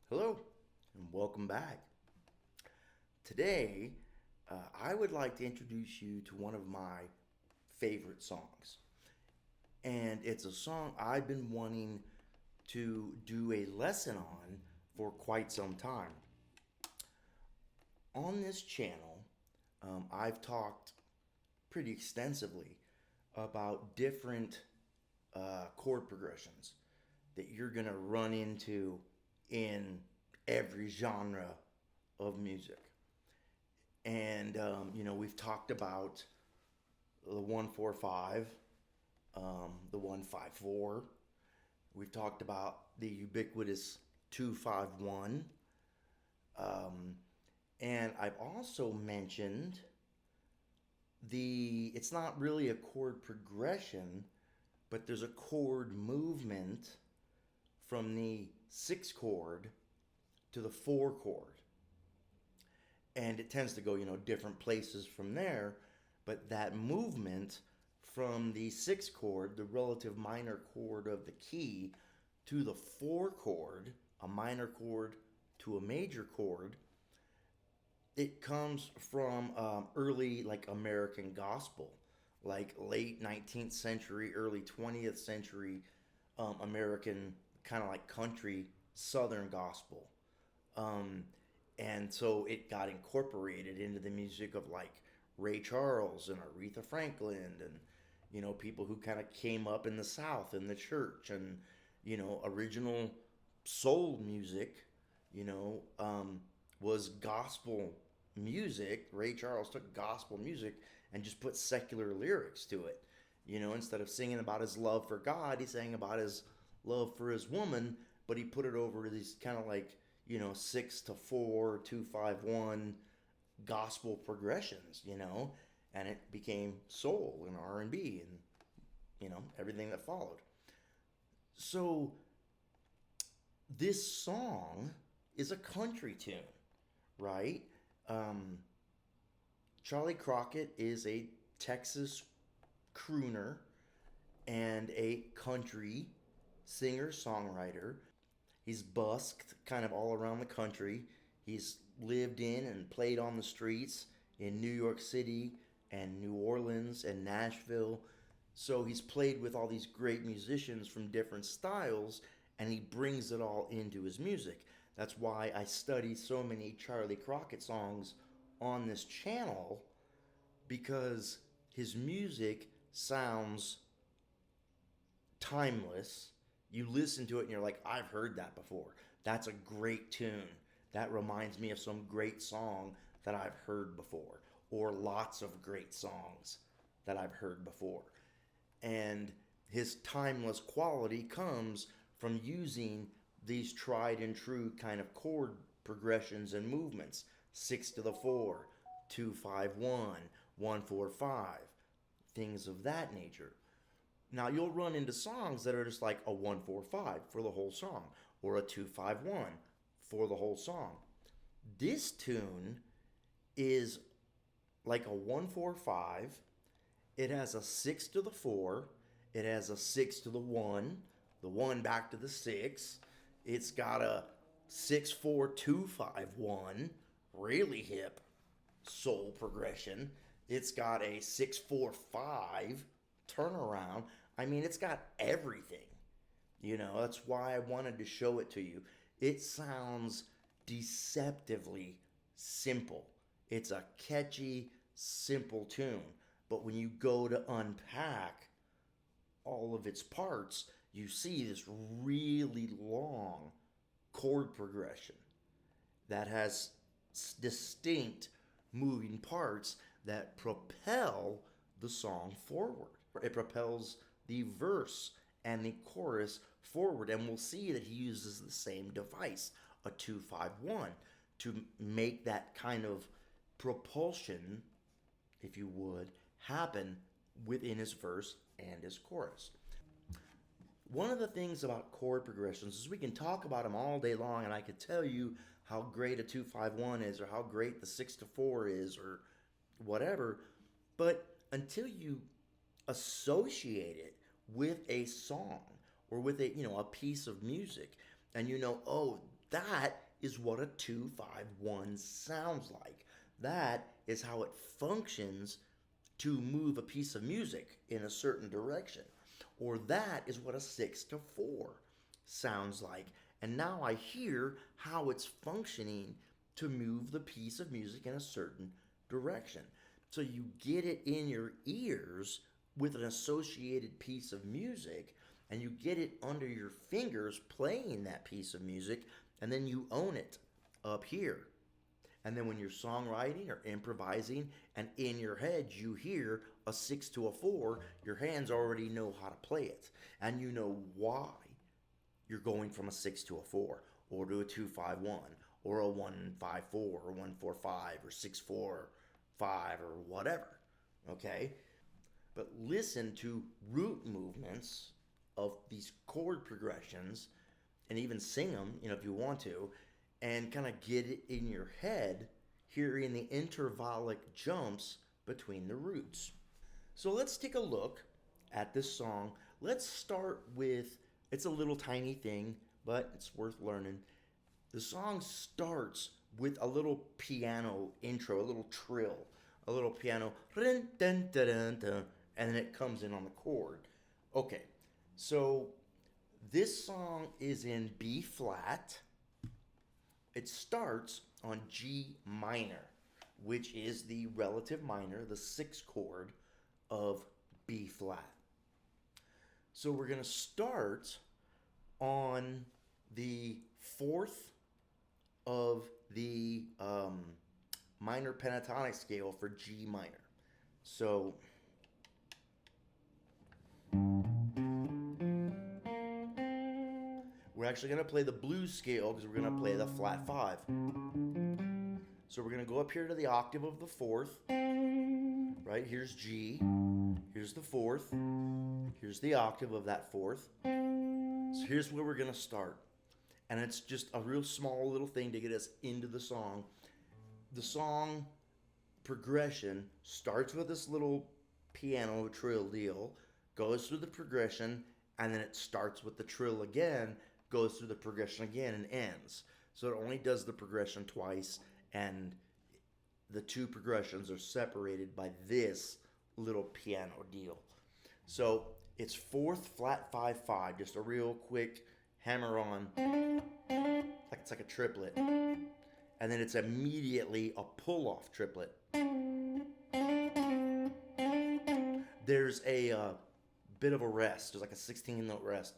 Hello and welcome back. Today, I would like to introduce you to one of my favorite songs. And it's a song I've been wanting to do a lesson on for quite some time. On this channel, I've talked pretty extensively about different chord progressions that you're going to run into in every genre of music. And, we've talked about the 145, the 154. We've talked about the ubiquitous 251. And I've also mentioned it's not really a chord progression, but there's a chord movement from the 6 chord to the 4 chord. And it tends to go, different places from there. But that movement from the 6 chord, the relative minor chord of the key, to the 4 chord, a minor chord to a major chord, it comes from early, like, American gospel, like late 19th century, early 20th century American, kind of like country southern gospel. Um, and so it got incorporated into the music of, like, Ray Charles and Aretha Franklin and, people who kind of came up in the South in the church, and, original soul music, you know, um, was gospel music. Ray Charles took gospel music and just put secular lyrics to it. Instead of singing about his love for God, he sang about his love for his woman, but he put it over these kind of like, 6-4, 2-5-1 gospel progressions, and it became soul and R&B and, everything that followed. So this song is a country tune, right? Um, Charlie Crockett is a Texas crooner and a country singer songwriter. He's busked kind of all around the country. He's lived in and played on the streets in New York City and New Orleans and Nashville. So he's played with all these great musicians from different styles, and he brings it all into his music. That's why I study so many Charlie Crockett songs on this channel, because his music sounds timeless. You listen to it and you're like, I've heard that before. That's a great tune. That reminds me of some great song that I've heard before, or lots of great songs that I've heard before. And his timeless quality comes from using these tried and true kind of chord progressions and movements: 6 to the 4, 2-5-1, 1-4-5, things of that nature. Now you'll run into songs that are just like a 1-4-5 for the whole song, or a 2-5-1 for the whole song. This tune is like a 1-4-5. It has a 6 to the 4. It has a 6 to the 1 back to the 6. It's got a 6-4-2-5-1, really hip soul progression. It's got a 6-4-5 turnaround. I mean, it's got everything. That's why I wanted to show it to you. It sounds deceptively simple. It's a catchy, simple tune. But when you go to unpack all of its parts, you see this really long chord progression that has distinct moving parts that propel the song forward. It propels the verse and the chorus forward, and we'll see that he uses the same device, a 2-5-1, to make that kind of propulsion, if you would, happen within his verse and his chorus. One of the things about chord progressions is we can talk about them all day long, and I could tell you how great a 2-5-1 is, or how great the 6-4 is, or whatever, but until you associate it with a song or with a piece of music, and oh, That is what a 2-5-1 sounds like. That is how it functions to move a piece of music in a certain direction. Or that is what a 6-4 sounds like. And now I hear how it's functioning to move the piece of music in a certain direction. So you get it in your ears with an associated piece of music, and you get it under your fingers playing that piece of music, and then you own it up here. And then when you're songwriting or improvising and in your head you hear a 6-4, your hands already know how to play it. And you know why you're going from a 6-4 or to a 2-5-1 or a 1-5-4 or 1-4-5 or 6-4-5 or whatever. Okay? But listen to root movements of these chord progressions and even sing them, if you want to, and kind of get it in your head, hearing the intervallic jumps between the roots. So let's take a look at this song. Let's start with, it's a little tiny thing, but it's worth learning. The song starts with a little piano intro, a little trill, a little piano, and then it comes in on the chord. Okay, so this song is in B flat. It starts on G minor, which is the relative minor, the 6th chord of B flat. So we're going to start on the 4th of the minor pentatonic scale for G minor. So we're actually going to play the blues scale because we're going to play the flat 5. So we're going to go up here to the octave of the 4th. Right, here's G. Here's the 4th. Here's the octave of that 4th. So here's where we're going to start. And it's just a real small little thing to get us into the song. The song progression starts with this little piano trill deal, goes through the progression, and then it starts with the trill again, goes through the progression again, and ends. So it only does the progression twice, and the two progressions are separated by this little piano deal. So it's 4th flat 5-5, just a real quick hammer on, like it's like a triplet, and then it's immediately a pull-off triplet. There's a bit of a rest. There's like a 16-note rest.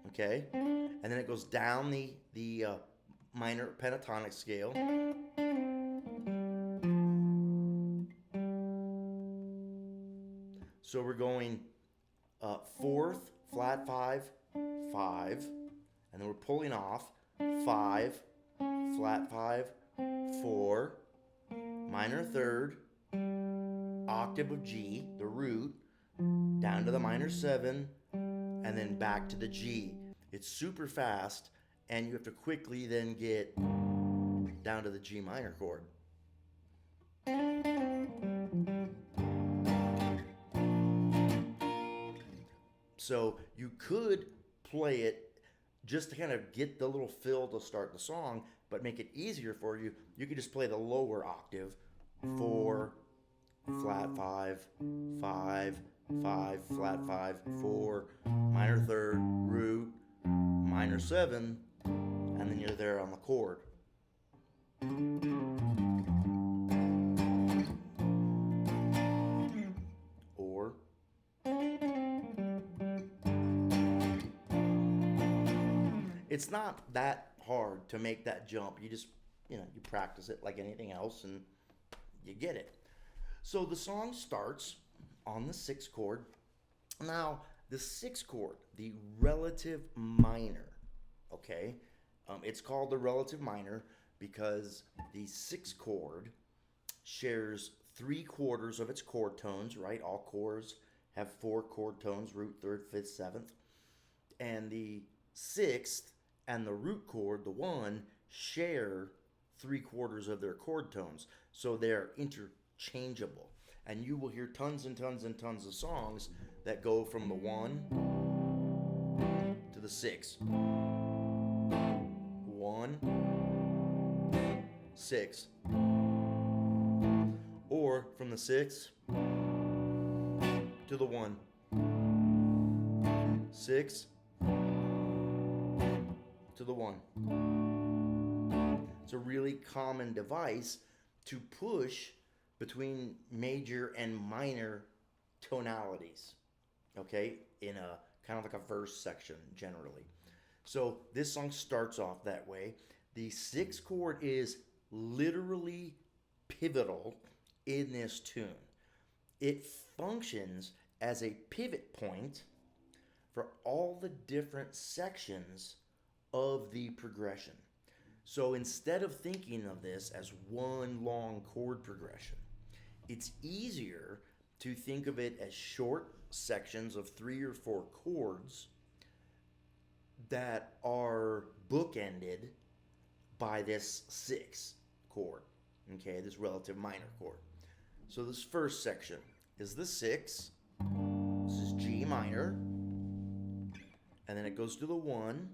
Okay? And then it goes down the minor pentatonic scale. So we're going 4th, flat 5, 5, and then we're pulling off 5, flat 5, 4, minor 3rd, octave of G, the root, down to the minor 7, and then back to the G. It's super fast, and you have to quickly then get down to the G minor chord. So you could play it just to kind of get the little fill to start the song, but make it easier for you. You could just play the lower octave, 4, flat 5, 5, 5, flat 5, 4, minor 3rd, root, minor 7, and then you're there on the chord. Or it's not that hard to make that jump. You just, you practice it like anything else and you get it. So the song starts on the 6th chord. Now, the 6th chord, the relative minor, okay? It's called the relative minor because the 6th chord shares 3/4 of its chord tones, right? All chords have 4 chord tones, root, 3rd, 5th, 7th. And the 6th and the root chord, the 1, share 3/4 of their chord tones. So they're interchangeable. And you will hear tons and tons and tons of songs that go from the 1 to the 6. 1, 6. Or from the 6 to the 1, 6 to the 1. It's a really common device to push between major and minor tonalities, okay, in a kind of like a verse section generally. So this song starts off that way. The 6th chord is literally pivotal in this tune. It functions as a pivot point for all the different sections of the progression. So instead of thinking of this as one long chord progression, it's easier to think of it as short sections of 3 or 4 chords that are bookended by this 6th chord, okay, this relative minor chord. So this first section is the 6, this is G minor, and then it goes to the 1,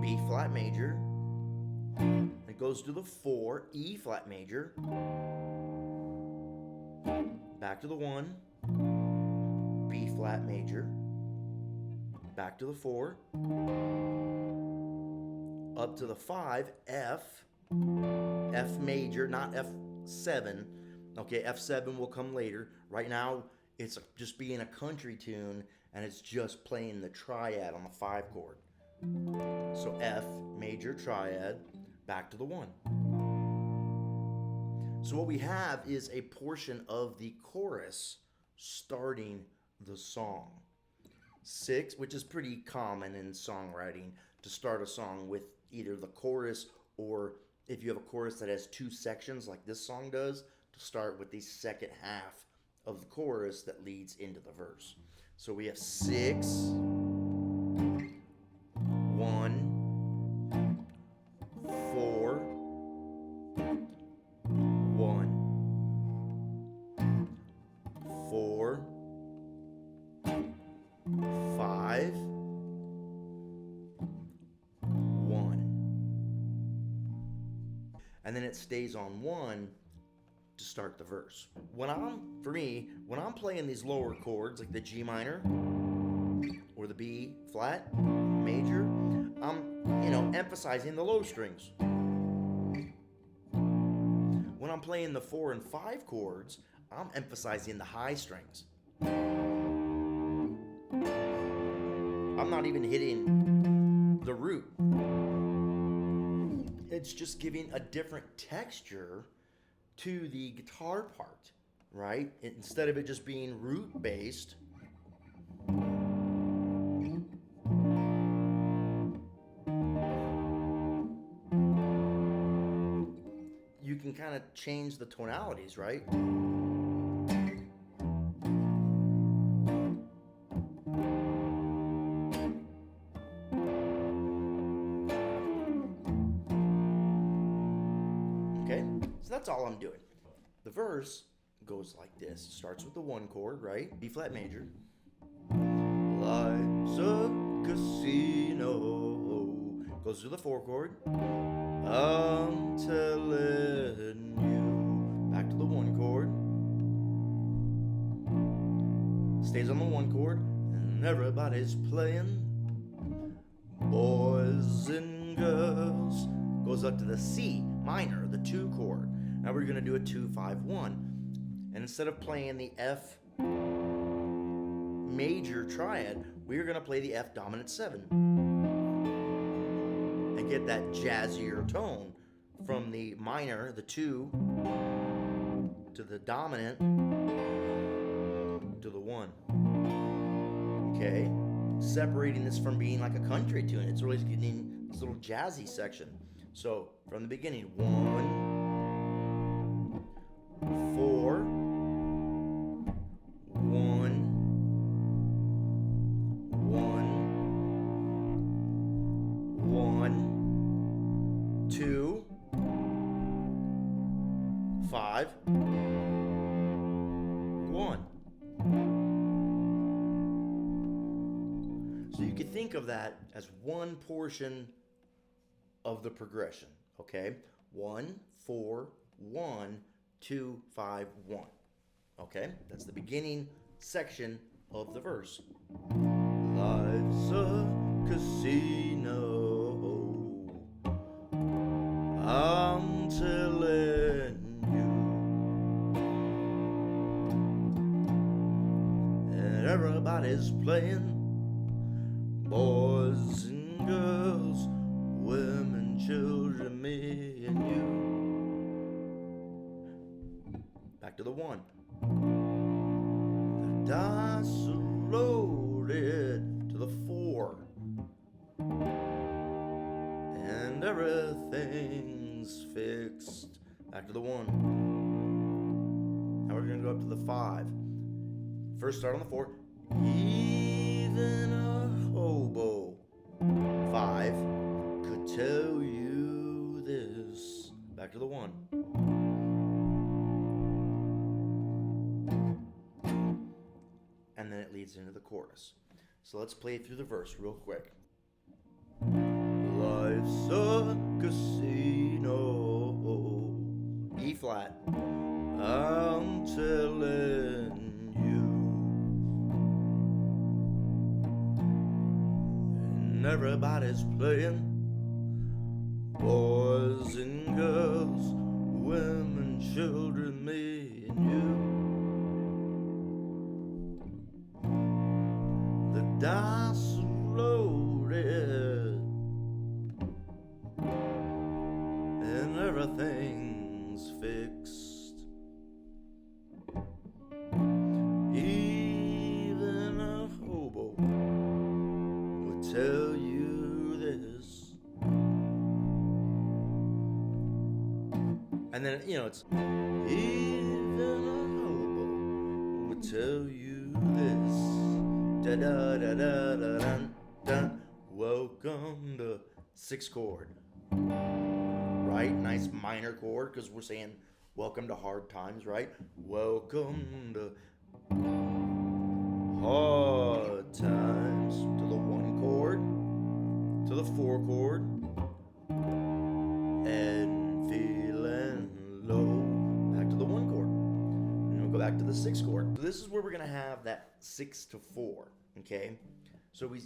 B flat major, it goes to the 4, E flat major, back to the 1, B flat major, back to the 4, up to the 5, F major, not F7. Okay, F7 will come later. Right now, it's just being a country tune, and it's just playing the triad on the 5 chord. So F major triad, back to the 1. So what we have is a portion of the chorus starting the song. 6, which is pretty common in songwriting, to start a song with either the chorus, or if you have a chorus that has 2 sections like this song does, to start with the second half of the chorus that leads into the verse. So we have 6, 1, 4, 1, 4, 5, 1. And then it stays on 1 to start the verse. When I'm playing these lower chords, like the G minor or the B flat major, I'm, emphasizing the low strings. When I'm playing the 4 and 5 chords, I'm emphasizing the high strings. I'm not even hitting the root. It's just giving a different texture to the guitar part, right? Instead of it just being root based, you can kind of change the tonalities, right? Okay, so that's all I'm doing. The verse goes like this. Starts with the 1 chord, right? B flat major. Life's a casino. Goes to the 4 chord. I'm telling you. Back to the 1 chord. Stays on the 1 chord. And everybody's playing. Boys and girls. Goes up to the C minor, the 2 chord. Now we're going to do a 2-5-1. And instead of playing the F major triad, we're going to play the F dominant 7. And get that jazzier tone from the minor, the 2, to the dominant, to the 1. Okay? Separating this from being like a country tune. It's always getting this little jazzy section. So, from the beginning, 1, 4, 1, 1, 2, 5, 1. So you could think of that as one portion of the progression. Okay, 1, 4, 1, 2, 5, 1. Okay, that's the beginning section of the verse. Life's a casino, I'm telling you, and everybody's playing, boys and girls, women, children, me and you. Back to the 1. The dice are loaded to the 4, and everything's fixed. Back to the 1. Now we're going to go up to the 5. First start on the 4. Even a hobo 5 could tell you this. Back to the 1. And then it leads into the chorus. So let's play through the verse real quick. Life's a casino, E flat, I'm telling you, and everybody's playing, boys and girls, women, children, me and you. The dice are loaded, and everything's fixed. Even a hobo would tell you this. And then, it's even a hobo would tell you this. Da da da da da da da. Welcome to 6th chord. Right? Nice minor chord, because we're saying welcome to hard times, right? Welcome to hard times. To the 1 chord, to the 4 chord, and feeling low. Back to the 1 chord. And we'll go back to the 6th chord. So this is where we're going to have that 6 to 4, okay? So we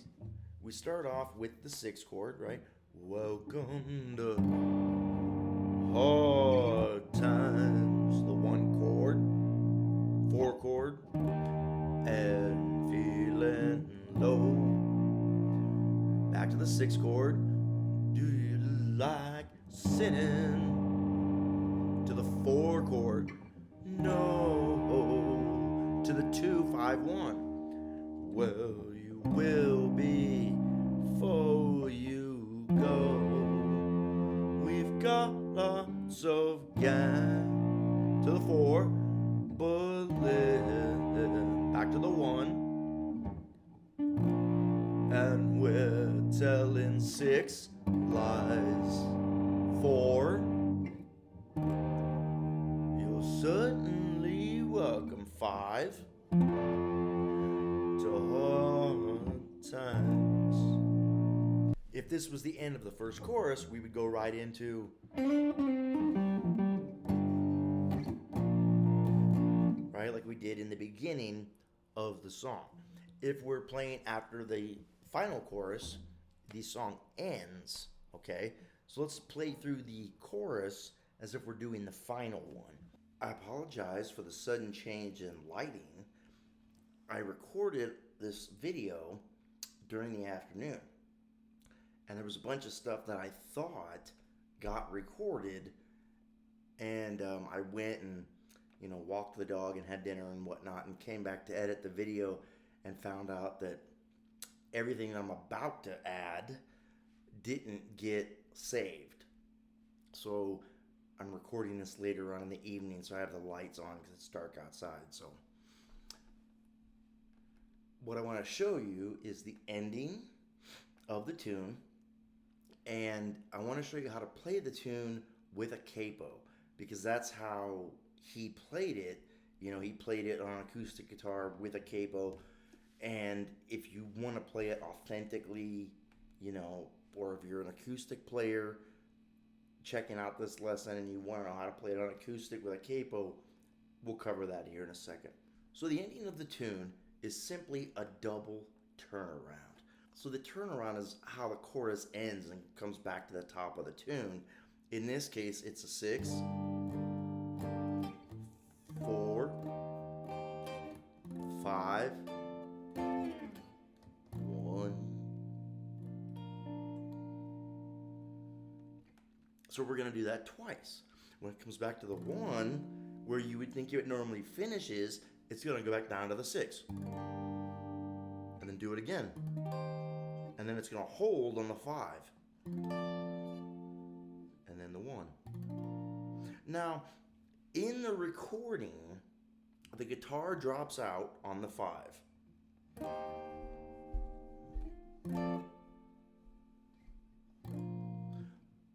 start off with the 6th chord, right? Welcome to hard times, the 1 chord, 4 chord, and feeling low. Back to the 6th chord. Do you like sinning? To the 4 chord. No. To the 2, 5, 1. Well, you will be before you go. We've got lots of gas. To the 4, bullet. Back to the 1, and we're telling 6 lies. 4, you're certainly welcome. 5, to hard times. If this was the end of the first chorus, we would go right into right, like we did in the beginning of the song. If we're playing after the final chorus, the song ends, okay? So let's play through the chorus as if we're doing the final one. I apologize for the sudden change in lighting. I recorded this video during the afternoon, and there was a bunch of stuff that I thought got recorded, and I went and walked the dog and had dinner and whatnot, and came back to edit the video and found out that everything I'm about to add didn't get saved. So I'm recording this later on in the evening, so I have the lights on because it's dark outside. So what I want to show you is the ending of the tune, and I want to show you how to play the tune with a capo, because that's how he played it. He played it on acoustic guitar with a capo, and if you want to play it authentically, or if you're an acoustic player, checking out this lesson and you want to know how to play it on acoustic with a capo, we'll cover that here in a second. So the ending of the tune is simply a double turnaround. So the turnaround is how the chorus ends and comes back to the top of the tune. In this case, it's a 6, 4, 5, 1. So we're going to do that twice. When it comes back to the 1, where you would think it normally finishes, it's going to go back down to the 6. And then do it again. And then it's going to hold on the 5. And then the 1. Now, in the recording, the guitar drops out on the 5.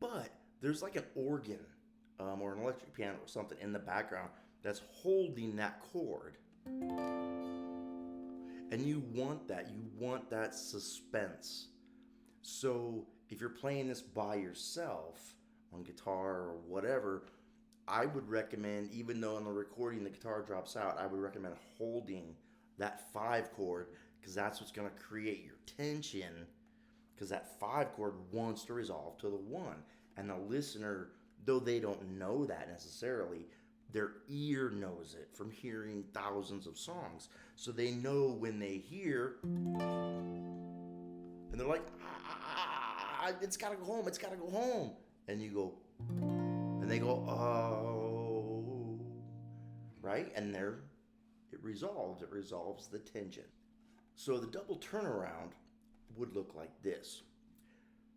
But there's like an organ or an electric piano or something in the background that's holding that chord. And you want that suspense. So if you're playing this by yourself on guitar or whatever, I would recommend, even though in the recording the guitar drops out, I would recommend holding that 5 chord, because that's what's going to create your tension, because that 5 chord wants to resolve to the 1. And the listener, though they don't know that necessarily, their ear knows it from hearing thousands of songs. So they know when they hear, and they're like, it's got to go home, it's got to go home. And you go, and they go, oh, right? And there, it resolves the tension. So the double turnaround would look like this.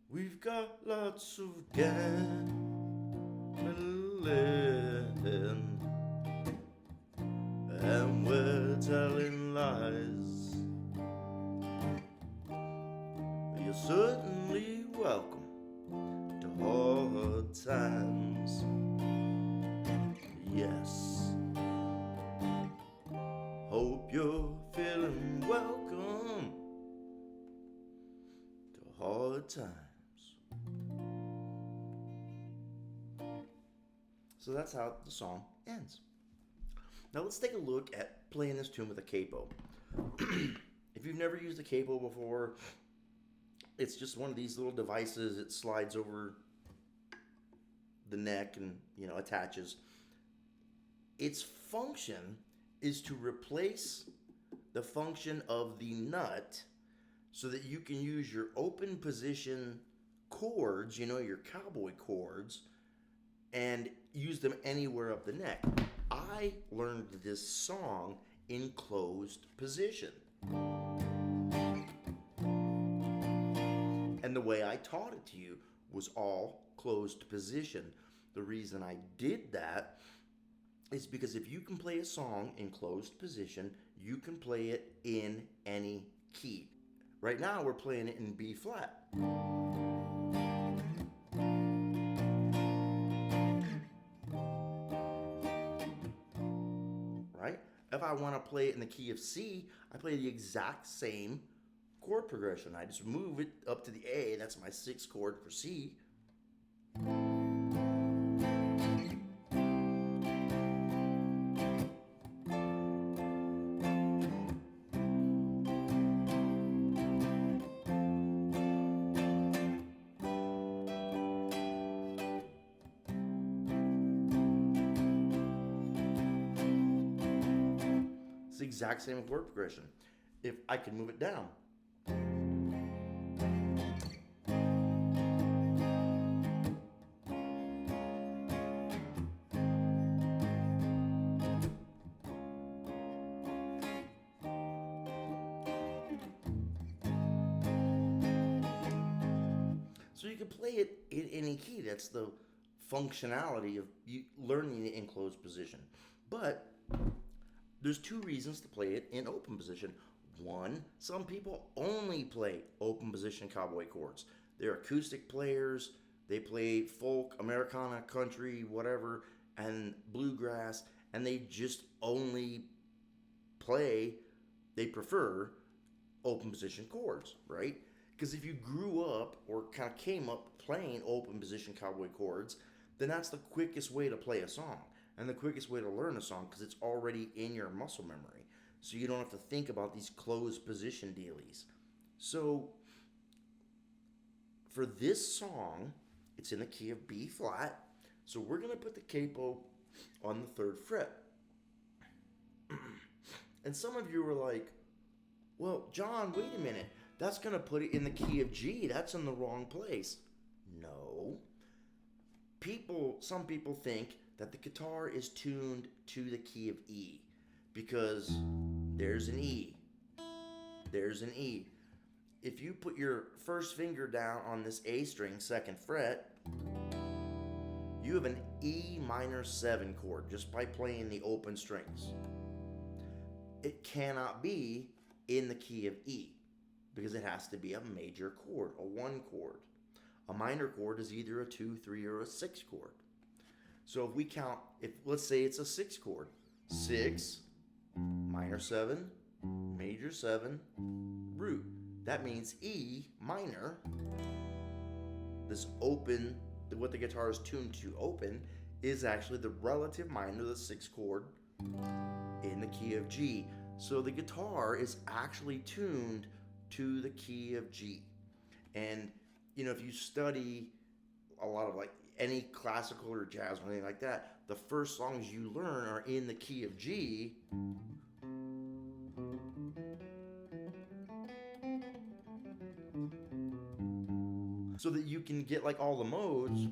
We've got lots of gambling, and we're telling lies. You're certainly welcome to hard times. Yes. Hope you're feeling welcome to hard times. So that's how the song ends. Now let's take a look at playing this tune with a capo. If you've never used a capo before, it's just one of these little devices. It slides over the neck and, attaches. Its function is to replace the function of the nut so that you can use your open position chords, your cowboy chords, and use them anywhere up the neck. I learned this song in closed position. And the way I taught it to you was all closed position. The reason I did that is because if you can play a song in closed position, you can play it in any key. Right now we're playing it in B flat. Right? If I want to play it in the key of C, I play the exact same chord progression. I just move it up to the A. That's my 6th chord for C. It's the exact same chord progression. If I can move it down. So you can play it in any key. That's the functionality of you learning it in closed position. But there's 2 reasons to play it in open position. One, some people only play open position cowboy chords. They're acoustic players. They play folk, Americana, country, whatever, and bluegrass, and they just only play, they prefer open position chords, right? Because if you grew up or kind of came up playing open position cowboy chords, then that's the quickest way to play a song and the quickest way to learn a song because it's already in your muscle memory. So you don't have to think about these closed position dealies. So for this song, it's in the key of B flat. So we're going to put the capo on the 3rd fret. And some of you were like, well, John, wait a minute. That's going to put it in the key of G. That's in the wrong place. No. Some people think that the guitar is tuned to the key of E because there's an E. There's an E. If you put your first finger down on this A string, 2nd fret, you have an E minor 7 chord just by playing the open strings. It cannot be in the key of E because it has to be a major chord, a 1 chord. A minor chord is either a 2, 3, or a 6 chord. So if we count, let's say it's a 6 chord, 6, minor 7, major 7, root. That means E minor, this open, what the guitar is tuned to open, is actually the relative minor, the 6th chord, in the key of G. So the guitar is actually tuned to the key of G. And, if you study a lot of like any classical or jazz or anything like that, the first songs you learn are in the key of G. So that you can get like all the modes.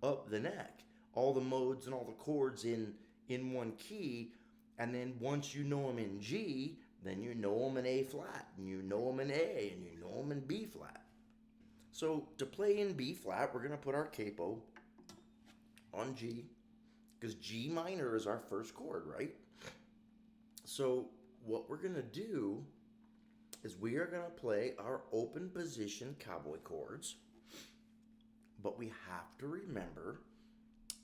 Up the neck. All the modes and all the chords in one key. And then once you know them in G, then you know them in A flat, and you know them in A, and you know them in B flat. So to play in B flat, we're going to put our capo on G, because G minor is our first chord, right? So what we're going to do is we are going to play our open position cowboy chords, but we have to remember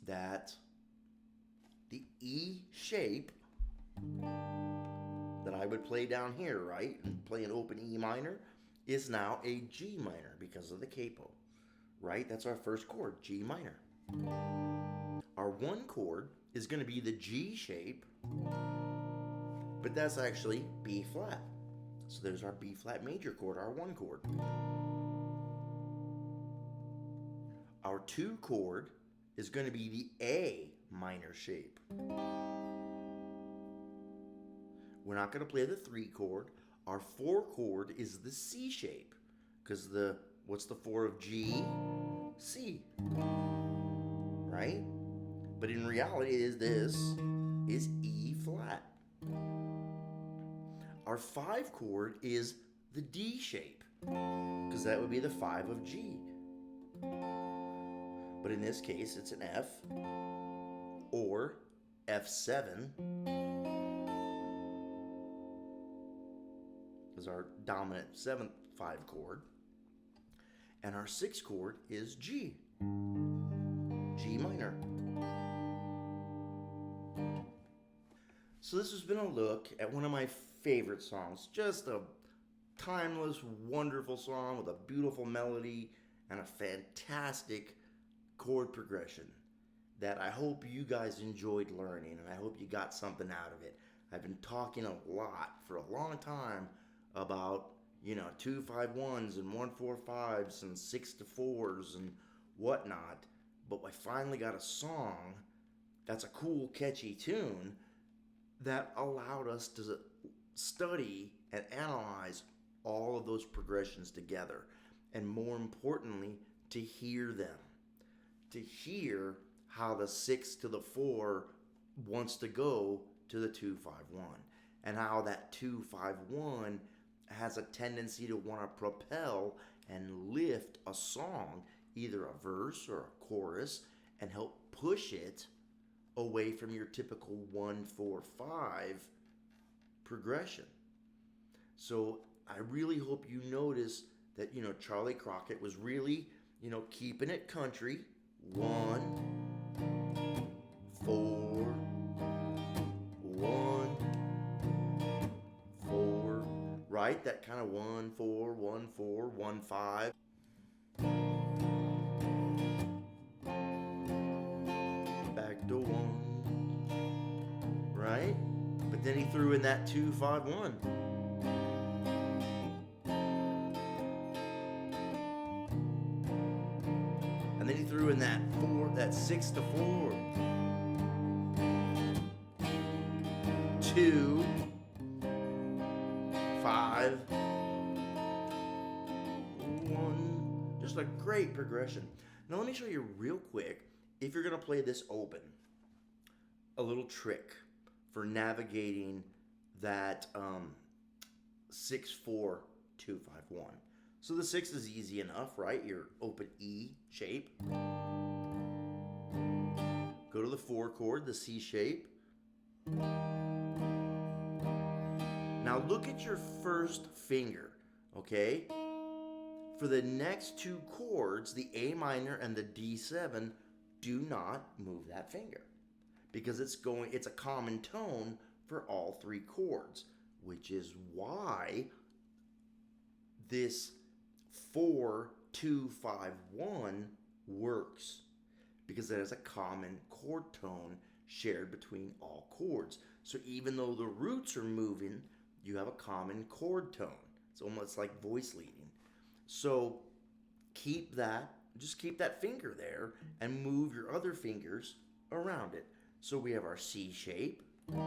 that the E shape that I would play down here, right, and play an open E minor, is now a G minor because of the capo, right? That's our first chord, G minor. Our 1 chord is going to be the G shape, but that's actually B flat. So there's our B flat major chord, our 1 chord. Our 2 chord is going to be the A minor shape. We're not going to play the 3 chord. Our 4 chord is the C shape, because what's the 4 of G? C, right? But in reality, this is E flat. Our 5 chord is the D shape, because that would be the 5 of G. But in this case, it's an F or F7 is our dominant 7th 5 chord. And our 6th chord is G, G minor. So this has been a look at one of my favorite songs, just a timeless, wonderful song with a beautiful melody and a fantastic chord progression that I hope you guys enjoyed learning, and I hope you got something out of it. I've been talking a lot for a long time about 2-5-1s and 1-4-5s and 6-4s and whatnot, but I finally got a song that's a cool, catchy tune that allowed us to study and analyze all of those progressions together, and more importantly, to hear them, to hear how the 6 to the 4 wants to go to the 2-5-1, and how that 2-5-1 has a tendency to want to propel and lift a song, either a verse or a chorus, and help push it away from your typical 1-4-5 progression. So I really hope you notice that, Charlie Crockett was really, keeping it country. 1, 4, 1, 4, right? That kind of 1, 4, 1, 4, 1, 5. Back to 1, right? But then he threw in that 2, 5, 1. And then he threw in that 4, that 6 to 4. 2, 5, 1. Just a great progression. Now let me show you real quick, if you're going to play this open, a little trick for navigating that 6, 4, 2, 5, 1. So the 6 is easy enough, right? Your open E shape. Go to the 4 chord, the C shape. Now look at your first finger, okay? For the next 2 chords, the A minor and the D7, do not move that finger because it's a common tone for all 3 chords, which is why this 4, 2, 5, 1 works, because it has a common chord tone shared between all chords. So even though the roots are moving, you have a common chord tone. It's almost like voice leading. So just keep that finger there and move your other fingers around it. So we have our C shape. Now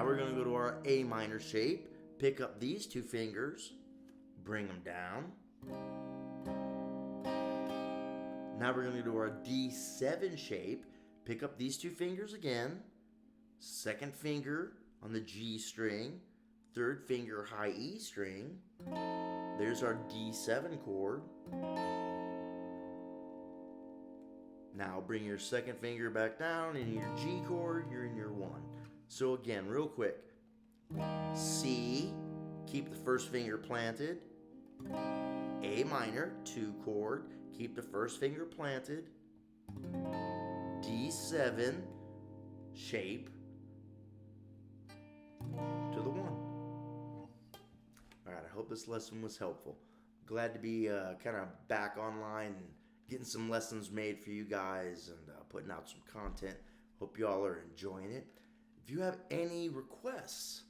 we're going to go to our A minor shape. Pick up these 2 fingers, bring them down. Now we're going to do our D7 shape. Pick up these 2 fingers again. Second finger on the G string. Third finger high E string. There's our D7 chord. Now bring your second finger back down in your G chord. You're in your 1. So again, real quick. C, keep the first finger planted. A minor, 2 chord, keep the first finger planted. D7 shape to the 1. All right, I hope this lesson was helpful. Glad to be kind of back online and getting some lessons made for you guys and putting out some content. Hope you all are enjoying it. If you have any requests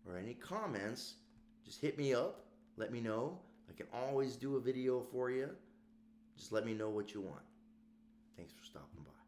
or any comments, just hit me up. Let me know. I can always do a video for you. Just let me know what you want. Thanks for stopping by.